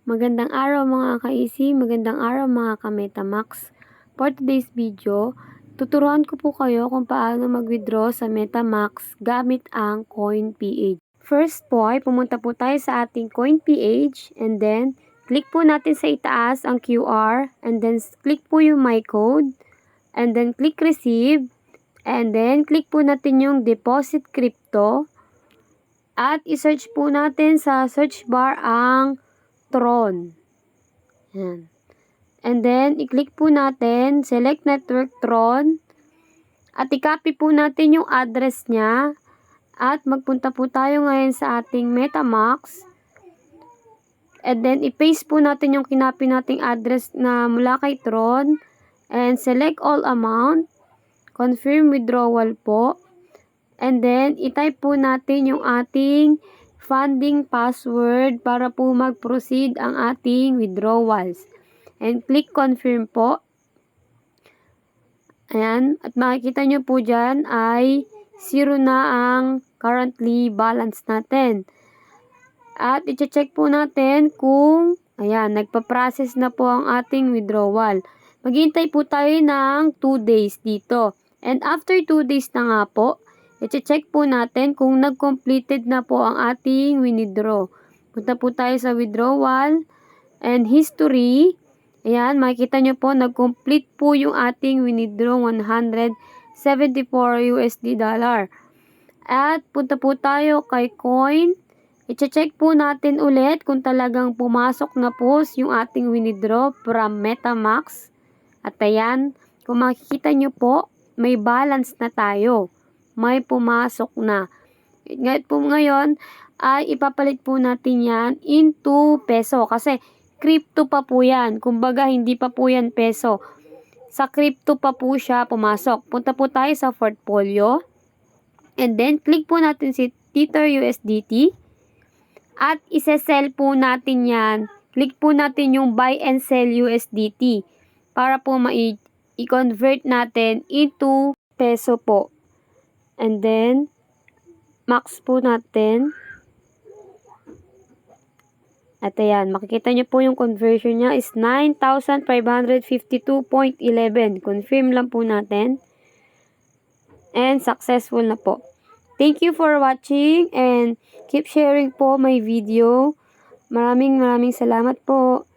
Magandang araw mga ka-easy, magandang araw mga ka-Metamax. For today's video, tuturuan ko po kayo kung paano mag-withdraw sa Metamax gamit ang CoinPH. First po ay pumunta po tayo sa ating CoinPH and then click po natin sa itaas ang QR and then click po yung My Code and then click Receive and then click po natin yung Deposit Crypto at i-search po natin sa search bar ang Tron. Yan. And then, i-click po natin, select network Tron, at i-copy po natin yung address niya, at magpunta po tayo ngayon sa ating Metamax, and then, i-paste po natin yung kinopy nating address na mula kay Tron, and select all amount, confirm withdrawal po, and then, i-type po natin yung ating funding password para po mag-proceed ang ating withdrawals. And click confirm po. Ayan. At makikita nyo po dyan ay 0 na ang currently balance natin. At i-check po natin kung ayan, nagpa-process na po ang ating withdrawal. Maghintay po tayo ng 2 days dito. And after 2 days na nga po, i-check po natin kung nag-completed na po ang ating withdraw. Punta po tayo sa withdrawal and history. Ayan, makikita nyo po, nag-complete po yung ating withdraw 174 USD dollar. At punta po tayo kay coin. I-check po natin ulit kung talagang pumasok na po yung ating withdraw from Metamax. At ayan, kung makikita nyo po, may balance na tayo. May pumasok na. Ngayon ay ipapalit po natin yan into peso kasi crypto pa po yan. Kumbaga hindi pa po yan peso. Sa crypto pa po siya pumasok. Punta po tayo sa portfolio and then click po natin si Tether USDT at isa-sell po natin yan. Click po natin yung buy and sell USDT para po i-convert natin into peso po. And then, max po natin. At ayan, makikita nyo po yung conversion niya is 9,552.11. Confirm lang po natin. And successful na po. Thank you for watching and keep sharing po my video. Maraming salamat po.